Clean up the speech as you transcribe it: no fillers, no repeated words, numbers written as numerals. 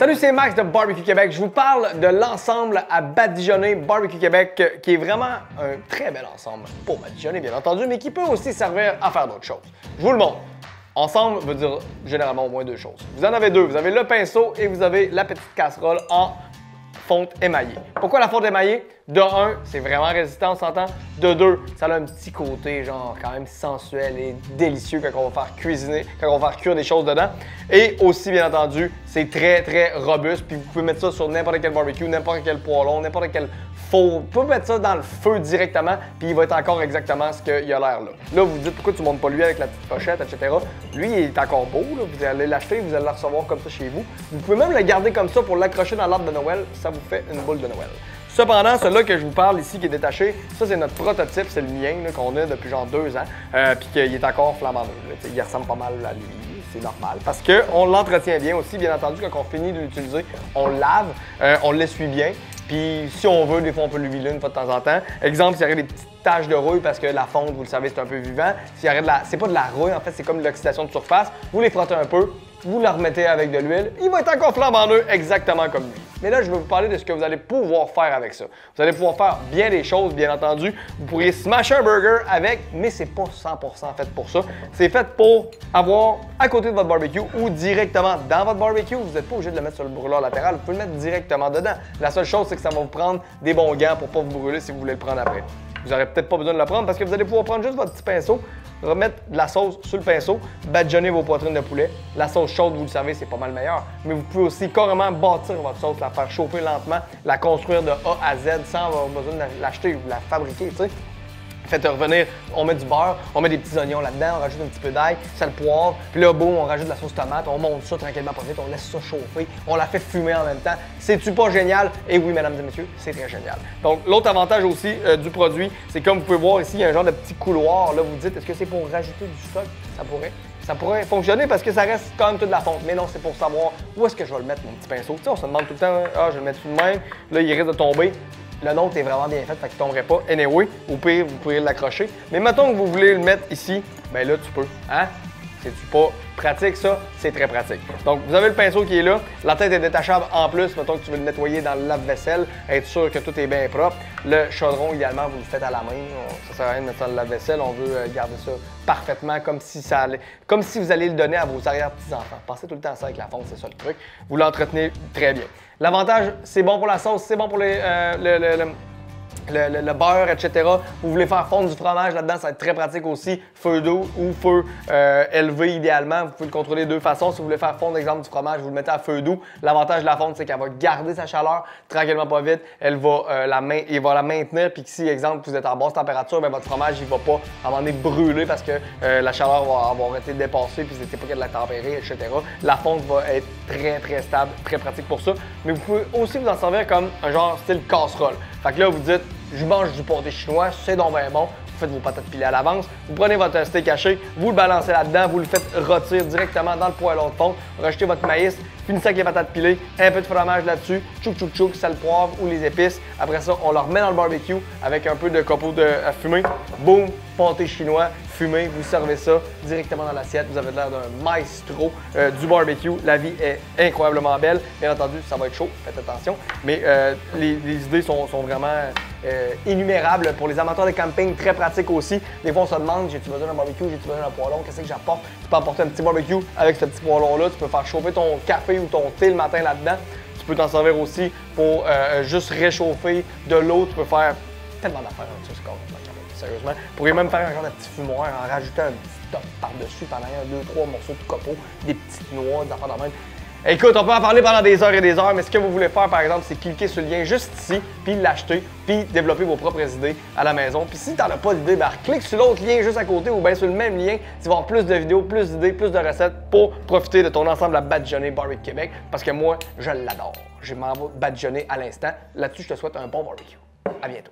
Salut, c'est Max de Barbecue Québec. Je vous parle de l'ensemble à badigeonner Barbecue Québec qui est vraiment un très bel ensemble pour badigeonner, bien entendu, mais qui peut aussi servir à faire d'autres choses. Je vous le montre. Ensemble veut dire généralement au moins deux choses. Vous en avez deux. Vous avez le pinceau et vous avez la petite casserole en fonte émaillée. Pourquoi la fonte émaillée? De un, c'est vraiment résistant, on s'entend. De deux, ça a un petit côté genre quand même sensuel et délicieux quand on va faire cuisiner, quand on va faire cuire des choses dedans. Et aussi, bien entendu, c'est très robuste. Puis vous pouvez mettre ça sur n'importe quel barbecue, n'importe quel poêlon, n'importe quel four. Vous pouvez mettre ça dans le feu directement, puis il va être encore exactement ce qu'il a l'air là. Là, vous vous dites pourquoi tu ne montes pas lui avec la petite pochette, etc. Lui, il est encore beau. Là. Vous allez l'acheter, vous allez le recevoir comme ça chez vous. Vous pouvez même le garder comme ça pour l'accrocher dans l'arbre de Noël. Ça vous fait une boule de Noël. Cependant, celui-là que je vous parle ici, qui est détaché, ça c'est notre prototype, c'est le mien qu'on a depuis genre 2 ans, puis qu'il est encore flambant neuf. Il ressemble pas mal à lui, c'est normal, parce qu'on l'entretient bien aussi, bien entendu, quand on finit de l'utiliser, on le lave, on l'essuie bien, puis si on veut, des fois on peut l'huiler une fois de temps en temps. Exemple, s'il y aurait des petites taches de rouille, parce que la fonte, vous le savez, c'est un peu vivant, s'il y aurait c'est pas de la rouille, en fait, c'est comme de l'oxydation de surface, vous les frottez un peu, vous la remettez avec de l'huile, il va être encore flambant neuf, exactement comme lui. Mais là, je vais vous parler de ce que vous allez pouvoir faire avec ça. Vous allez pouvoir faire bien des choses, bien entendu. Vous pourriez smasher un burger avec, mais c'est pas 100% fait pour ça. C'est fait pour avoir à côté de votre barbecue ou directement dans votre barbecue. Vous n'êtes pas obligé de le mettre sur le brûleur latéral, vous pouvez le mettre directement dedans. La seule chose, c'est que ça va vous prendre des bons gants pour ne pas vous brûler si vous voulez le prendre après. Vous n'aurez peut-être pas besoin de le prendre parce que vous allez pouvoir prendre juste votre petit pinceau, remettre de la sauce sur le pinceau, badigeonner vos poitrines de poulet. La sauce chaude, vous le savez, c'est pas mal meilleur. Mais vous pouvez aussi carrément bâtir votre sauce, la faire chauffer lentement, la construire de A à Z sans avoir besoin de l'acheter ou de la fabriquer, tu sais. Faites revenir, on met du beurre, on met des petits oignons là-dedans, on rajoute un petit peu d'ail, sel, poivre, puis là, boum, on rajoute de la sauce tomate, on monte ça tranquillement pas vite, on laisse ça chauffer, on la fait fumer en même temps. C'est-tu pas génial? Et oui, mesdames et messieurs, c'est très génial. Donc, l'autre avantage aussi du produit, c'est comme vous pouvez voir ici, il y a un genre de petit couloir. Là, vous dites, est-ce que c'est pour rajouter du stock? Ça pourrait fonctionner parce que ça reste quand même toute la fonte. Mais non, c'est pour savoir où est-ce que je vais le mettre, mon petit pinceau. Tu sais, on se demande tout le temps, ah, je vais le mettre tout de même. Là, il risque de tomber. Le nôtre est vraiment bien fait, fait qu'il ne tomberait pas. Anyway, au pire, vous pourriez l'accrocher. Mais mettons que vous voulez le mettre ici, ben là, tu peux. Hein? C'est-tu pas pratique, ça? C'est très pratique. Donc, vous avez le pinceau qui est là. La tête est détachable en plus. Mettons que tu veux le nettoyer dans le lave-vaisselle, être sûr que tout est bien propre. Le chaudron, idéalement, vous le faites à la main. Ça sert à rien de mettre ça dans le lave-vaisselle. On veut garder ça parfaitement comme si vous alliez le donner à vos arrière-petits-enfants. Pensez tout le temps à ça avec la fonte, c'est ça le truc. Vous l'entretenez très bien. L'avantage, c'est bon pour la sauce, c'est bon pour le beurre, etc. Vous voulez faire fondre du fromage là-dedans, ça va être très pratique aussi. Feu d'eau ou feu élevé idéalement. Vous pouvez le contrôler de deux façons. Si vous voulez faire fondre, exemple, du fromage, vous le mettez à feu doux. L'avantage de la fonte, c'est qu'elle va garder sa chaleur tranquillement pas vite. Il va la maintenir. Puis si, exemple, vous êtes en basse température, bien, votre fromage, il va pas à un moment donné brûler parce que la chaleur va avoir été dépassée puis vous n'étiez pas capable de la tempérer, etc. La fonte va être très stable, très pratique pour ça. Mais vous pouvez aussi vous en servir comme un genre style casserole. Fait que là, vous dites, je mange du pâté chinois, c'est donc bien bon. Vous faites vos patates pilées à l'avance. Vous prenez votre steak haché, vous le balancez là-dedans, vous le faites rôtir directement dans le poêlon de fonte. Rajoutez votre maïs, finissez avec les patates pilées, un peu de fromage là-dessus, tchouk, sel, poivre ou les épices. Après ça, on le remet dans le barbecue avec un peu de copeaux à fumer. Boum, pâté chinois, fumé, vous servez ça directement dans l'assiette. Vous avez l'air d'un maestro du barbecue. La vie est incroyablement belle. Bien entendu, ça va être chaud, faites attention. Mais les idées sont vraiment innumérables pour les amateurs de camping, très pratiques aussi. Des fois, on se demande, j'ai-tu besoin d'un barbecue, j'ai-tu besoin d'un poêlon, qu'est-ce que j'apporte? Tu peux apporter un petit barbecue avec ce petit poêlon-là. Tu peux faire chauffer ton café ou ton thé le matin là-dedans. Tu peux t'en servir aussi pour juste réchauffer de l'eau. Tu peux faire tellement d'affaires avec ça, c'est complètement sérieusement. Vous pourriez même faire un genre de petit fumoir en rajoutant un petit top par-dessus pendant 2-3 morceaux de copeaux, des petites noix, des affaires de même. Écoute, on peut en parler pendant des heures et des heures, mais ce que vous voulez faire, par exemple, c'est cliquer sur le lien juste ici, puis l'acheter, puis développer vos propres idées à la maison. Puis si tu n'en as pas d'idée, ben clique sur l'autre lien juste à côté ou bien sur le même lien. Tu vas avoir plus de vidéos, plus d'idées, plus de recettes pour profiter de ton ensemble à badigeonner Barbecue Québec, parce que moi, je l'adore. Je m'en vais badigeonner à l'instant. Là-dessus, je te souhaite un bon barbecue. À bientôt.